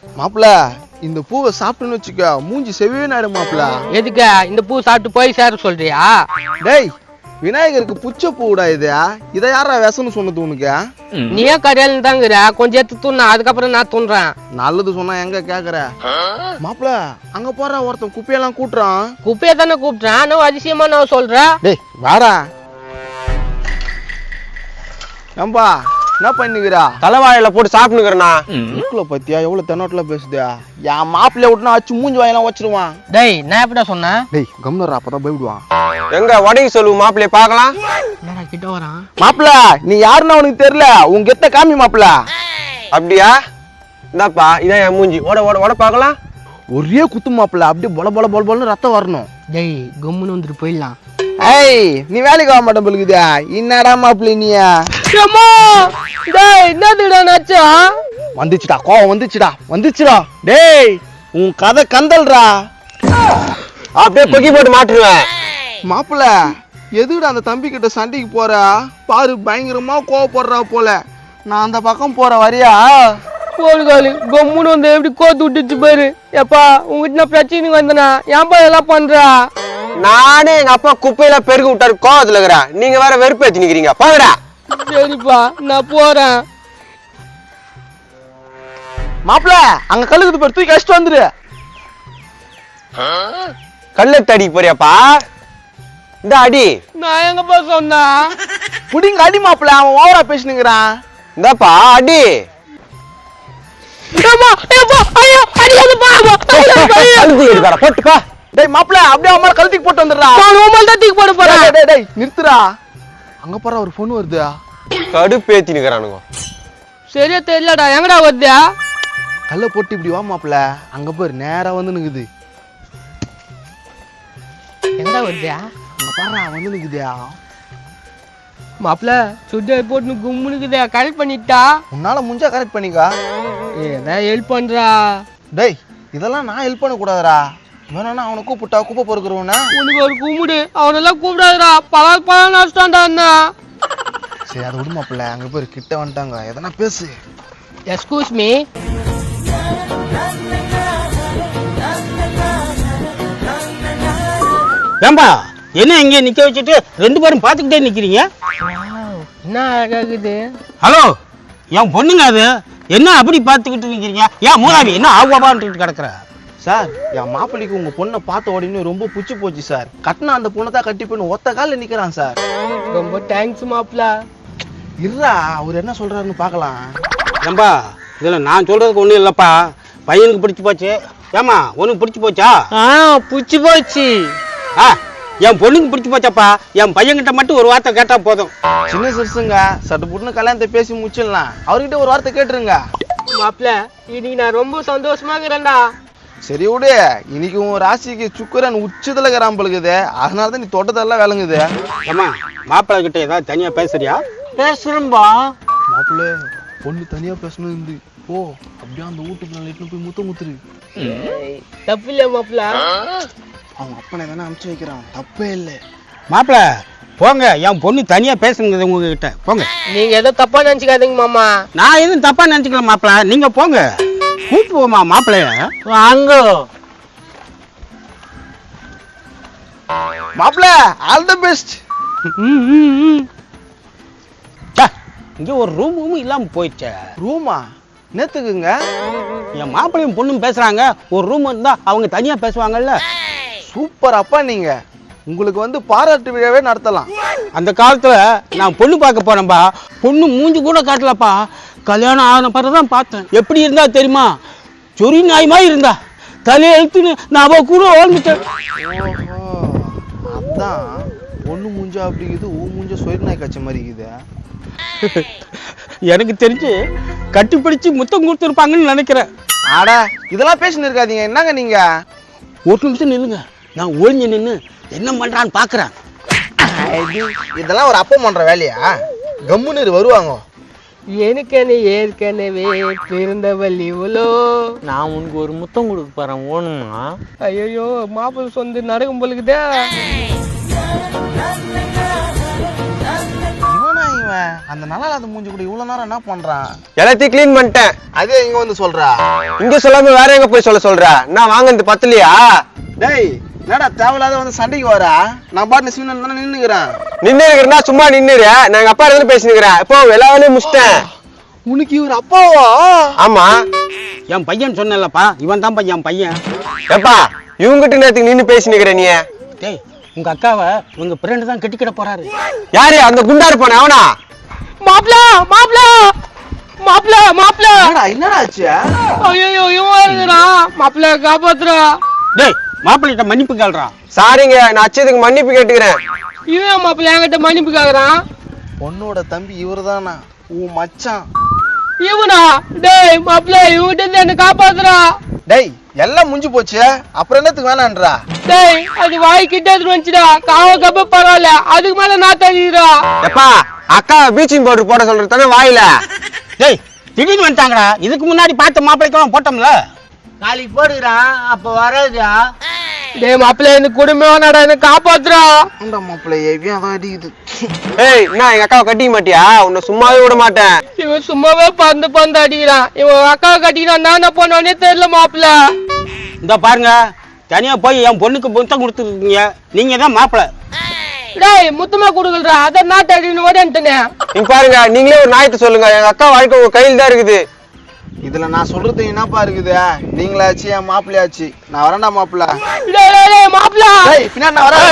மாப்பிள இந்த பூவை சாப்பிட்டுன்னு வச்சுக்க மூஞ்சி செவ்வே நாயிடும் மாப்பிள. எதுக்கு இந்த பூ சாப்பிட்டு போய் சேர சொல்றியா? டேய் விநாயகருக்கு புச்ச பூடா இது. இதை யாரா விஷம்னு சொன்னது உனக்கு? நீயே கடையாளு தாங்கிற, கொஞ்சம் எடுத்து தூண்ணா, அதுக்கப்புறம் நான் தூண்டுறேன். நல்லது சொன்னா எங்க கேக்குற? மாப்பிள அங்க போற ஒருத்தன் குப்பையெல்லாம் கூட்டுறான். குப்பையை தானே கூப்பிட்றேன், நான் அதிசயமா நான் சொல்றேன். டேய் வாடா. ஏம்பா என்ன பண்ணிக்கிறா? தலைவாழையில போட்டு சாப்பிட்டுக்கிறேண்ணா. மூக்குல பத்தியா எவ்வளவு தென்னோட்டல பேசுதா? என் மாப்பிள்ளைய விட்டுனா அச்சு மூஞ்சி வாயெல்லாம் வச்சிருவான். டேய் நான் எப்படா சொன்னேன்? டேய் கம்னரா அப்பதான் பயப்படுவான். எங்க உடனே சொல்லு மாப்பிள்ளைய பாக்கலாம். என்னடா கிட்ட வரான்? மாப்பிள நீ யாருன்னு அவனுக்கு தெரியல, உங்க கெத்த காமி மாப்பிள. அப்படியா? இந்தாப்பா இதான் என் மூஞ்சி. ஓட ஓட ஓட பாக்கலாம். ஒரே குத்து மாப்பிள, அப்படியே பொல பொல பொல பொலன்னு ரத்தம் வரணும். டேய் கம்முன்னு வந்துட்டு போயிடலாம். ஏய் நீ வேலைக்கு ஆக மாட்டேன் பழுகுதா? என்னடா மாப்பிள்ள நீ? டேய் என்னதுடா நச்சா? வந்துச்சுடா கோவம் வந்துச்சுடா. டேய் உன் கதை கந்தல்றா. அப்படியே பொக்கி போட்டு மாட்டுருவேன். மாப்பிள எதுடா அந்த தம்பி கிட்ட சண்டைக்கு போற? பாரு பயங்கரமா கோவப்படுறா போல. நான் அந்த பக்கம் போற வரியா? போடுகாலு கம்முன்னு வந்து எப்படி கோத்து விட்டுச்சு பாரு. எப்பா உங்ககிட்ட நான் பிரச்சனைக்கு வந்தனா ஏன்பா இதெல்லாம் பண்றா? நானே எங்க அப்பா குப்பையில பெருகு விட்டாரு கோவத்துல இருக்கிறேன். நீங்க வேற வெறுப்பேத்தி நிக்கிறீங்க. பாங்கடா. சரிப்பா நான் போறேன். மாப்பிள அங்க கழுகுது பேர் தூக்கி கஷ்டம் வந்துரு. கல்லெடுத்து அடிக்க போறியாப்பா? இந்த அடி. நான் எங்கப்பா சொன்னா? புடிங்க அடி மாப்பிள, அவன் ஓவரா பேசினுங்கிறான். இந்தாப்பா அடி. போட்டுப்பா. டேய் மாப்பிள அப்படியே அம்மா கழுத்துக்கு போட்டு வந்துடுறா. போட போறேன். டேய் நிறுத்துறா. அங்க போற ஒரு பொண்ணு வருது. கடுப்பேத்தி நிக்கிறானுங்க. சரியா தெரியலடா, எங்கடா வருது? கல்ல போட்டு இப்படி வா மாப்பிள. அங்க பாரு நேரா வந்து நிக்குது. எங்கடா வருது? அங்க பாரு வந்து நிக்குதா. மாப்பிள சுத்தா போட்டு கும்முனுக்குதே, கரெக்ட் பண்ணிட்டா. உன்னால முடிஞ்சா கரெக்ட் பண்ணிக்கா. ஏதான் ஹெல்ப் பண்றா. டேய் இதெல்லாம் நான் ஹெல்ப் பண்ண கூடாதுடா. வேணா அவனை கூப்பிட்டா குப்பை பொறுக்கிறவன. உனக்கு ஒரு கும்பிடு, அவனெல்லாம் கூப்பிடாதுடா. பல நஷ்டம்டா என்ன. சரி அதை விடு மாப்பிள்ள. அங்க பேர் கிட்ட வந்துட்டாங்க, எதனா பேசு. Excuse me. ஏம்பா என்ன இங்கே நிக்க வச்சுட்டு ரெண்டு பேரும் பார்த்துக்கிட்டே நிக்கிறீங்க? என்ன அழகாகுது. ஹலோ என் பொண்ணுங்க அது என்ன அப்படி பார்த்துக்கிட்டு நிக்கிறீங்க? ஏன் மூதாவி என்ன ஆகுவாபான்னு கிடக்குற? சார் என் மாப்பிள்ளைக்கு உங்க பொண்ணை பார்த்த உடனே ரொம்ப புடிச்சு போச்சு சார். கட்டினா அந்த பொண்ணை தான் கட்டி போய் ஒத்த காலில் நிக்கிறான் சார். ரொம்ப தேங்க்ஸ் மாப்பிள. இருடா அவர் என்ன சொல்றாருன்னு பார்க்கலாம். ஏம்பா இதில் நான் சொல்றதுக்கு ஒன்றும் இல்லைப்பா. பையனுக்கு பிடிச்சி போச்சு. ஏமா உனக்கு பிடிச்சி போச்சா? புடிச்சு போச்சு. என் பொண்ணுக்கு பிடிச்சி போச்சாப்பா. என் பையன்கிட்ட மட்டும் ஒரு வார்த்தை கேட்டா போதும். சின்ன சிறுசுங்க சட்டு புட்டுன்னு கல்யாணத்தை பேசி முடிச்சிடலாம். அவர்கிட்ட ஒரு வார்த்தை கேட்டுருங்க. மாப்பிள இன்னைக்கு நான் ரொம்ப சந்தோஷமா இருக்கிறேன்டா. சரி விடு, இன்னைக்கு உன் ராசிக்கு சுக்கரன் உச்சத்துல கிராம்பலுக்குது, அதனாலதான் நீ தொட்டதெல்லாம் விளங்குது. ஏமா மாப்பிள்ளை கிட்ட ஏதாவது தனியா பேசுறியா? பேசுறேன்பா. மாப்பிள்ள பொண்ணு தனியா பேசணும் இருந்து போ. அப்படியே அந்த வீட்டுக்கு நாள் எட்டு போய் முத்துரு. தப்பு இல்ல மாப்பிள. அவங்க அப்பனை தானே அனுப்பிச்சு வைக்கிறான், தப்பே இல்லை. மாப்பிள்ளை போங்க, என் பொண்ணு தனியா பேசுங்க உங்ககிட்ட போங்க. நீங்க ஏதோ தப்பா நினைச்சுக்காதீங்க மாமா. நான் எதுவும் தப்பா நினைச்சுக்கல மாப்பிள்ளை, நீங்க போங்க. கூப்பிடுவோமா மாப்பிள்ளைய? வாங்க மாப்பிள்ள ஆல் தி பெஸ்ட். இங்க ஒரு ரூமும் இல்லாம போயிடுச்சே. ரூமா நேத்துக்குங்க? என் மாப்பிள்ளையும் பொண்ணும் பேசுறாங்க, ஒரு ரூம் இருந்தா அவங்க தனியா பேசுவாங்கல்ல. சூப்பர் அப்பா, நீங்க உங்களுக்கு பாராட்டு விழாவே நடத்தலாம். அந்த காலத்துல நான் பொண்ணு பார்க்க போனேன்பா, பொண்ணு மூஞ்சி கூட காட்டலப்பா. கல்யாணம் ஆன பிறகுதான் பார்த்தேன். எப்படி இருந்தா தெரியுமா? சொறி நாய் மாதிரி இருந்தா. தலையை எழுத்துன்னு நான் அவ கூட ஓழ்ந்துட்டேன். அதான் பொண்ணு மூஞ்சா அப்படிங்குது, ஊ மூஞ்ச சொயிர் நாய் காய்ச்ச மாதிரி இருக்குது. எனக்கு தெரிஞ்சு கட்டிப்பிடிச்சு முத்தம் கொடுத்துருப்பாங்கன்னு நினைக்கிறேன். ஆடா இதெல்லாம் பேசின்னு இருக்காதீங்க. என்னங்க நீங்க? ஒரு நிமிஷம் நில்லுங்க, நான் ஒழிஞ்சு நின்று என்ன பண்றான்னு பாக்குறேன். இதெல்லாம் ஒரு அப்பம் பண்ற வேலையா? கம்முன்னு வருவாங்க. எனக்கென ஏற்கனவே பிறந்தவள் இவ்வளோ. நான் உனக்கு ஒரு முத்தம் கொடுக்க போறேன், ஓணுமா? ஐயோ மாப்பிள்ளை சொந்த நடக்கும் பொழுதுதே. இவனா இவன் இவன் அந்த நல்லா இல்லாத மூஞ்சி கூட இவ்வளவு நேரம் என்ன பண்றான்? எல்லாத்தையும் க்ளீன் பண்ணிட்டேன். அதே இங்க வந்து சொல்றா. இங்க சொல்லாம வேற எங்க போய் சொல்ற? நான் வாங்கினது பத்தலையா? டேய் என்னடா தேவையில்லாத வந்து சண்டைக்கு வரா? நான் பாட்டு சிவன் தானே நின்னுக்கிறேன். நின்று இருக்கிறேன்னா சும்மா நின்னுரு. நான் எங்க அப்பா இடத்துல பேசினுக்கிறேன். இப்போ எல்லா வேலையும் முடிச்சிட்டேன். உனக்கு இவர் அப்பாவா? ஆமா. என் பையன் சொன்னலப்பா, இவன் தான் என் பையன். ஏப்பா இவங்கிட்ட நேரத்துக்கு நின்று பேசினுக்கிற நீ? டேய் உங்க அக்காவை உங்க ஃப்ரெண்டு தான் கட்டிக்கிட போறாரு. யாரு அந்த குண்டா இருப்பானே அவனா? மாப்ள மாப்ள மாப்ள மாப்ள என்னடா ஆச்சு? ஐயோ இவன் இருக்கிறான். மாப்ள காப்பாத்துறா. டேய் மாப்பிள்ளைகிட்ட மன்னிப்பு கேள்றா. சாரிங்க, நான் அச்சதுக்கு மன்னிப்பு கேட்டுக்கிறேன். இவன் மாப்ள என்கிட்ட மன்னிப்பு கேக்குறான். பொண்ணோட தம்பி இவர்தானா? உன் மச்சான். இவனா? டேய் மாப்ள இவங்கிட்ட இருந்து என்ன காப்பாத்துறா. டேய் எல்லாம் முடிஞ்சு போச்சு, அப்புறம் என்னத்துக்கு வேணான்றா? டேய் அது வாய் கிட்ட எடுத்து வந்துச்சுடா. காவ கப்ப பரவாயில்ல, அதுக்கு மேல நான் தள்ளிடுறா. எப்பா அக்கா பீச்சிங் பவுடர் போட சொல்றது தானே வாயில? டேய் திடீர்னு வந்துட்டாங்கடா. இதுக்கு முன்னாடி பார்த்த மாப்பிள்ளைக்கு போட்டோம்ல. நாளைக்கு போடுறான் அப்ப வராதா? டேய் மாப்ள இந்த குடும்பம் நடா, என்ன காப்பாத்துறா. அந்த மாப்பிள்ளை எவ்வளோ அதான் அடிக்குது. ஏய் நான் எங்க அக்காவை கட்டிக்க மாட்டியா? உன்னை சும்மாவே விட மாட்டேன். இவன் சும்மாவே பந்து அடிக்கிறான். இவன் அக்காவை கட்டிக்கிறான். நான் என்ன பண்ணுவானே தெரியல மாப்ள. இந்த பாருங்க, தனியா போய் என் பொண்ணுக்கு முத்தம் கொடுத்துருக்கீங்க. நீங்க தான் மாப்பிள்ளை. டேய் முத்தமா கொடுக்கலடா, அத நாட்டு அடின்னு ஓடிட்டனே. நீங்க பாருங்க, நீங்களே ஒரு நியாயத்தை சொல்லுங்க. எங்க அக்கா வாழ்க்கை உங்க கையில் தான் இருக்குது. இதுல நான் சொல்றது என்னப்பா இருக்குது? நீங்களாச்சு என் மாப்பிள்ளையாச்சு. நான் வரேன்டா மாப்பிள்ள. டேய் மாப்ள பின்னாடி நான் வரேன்.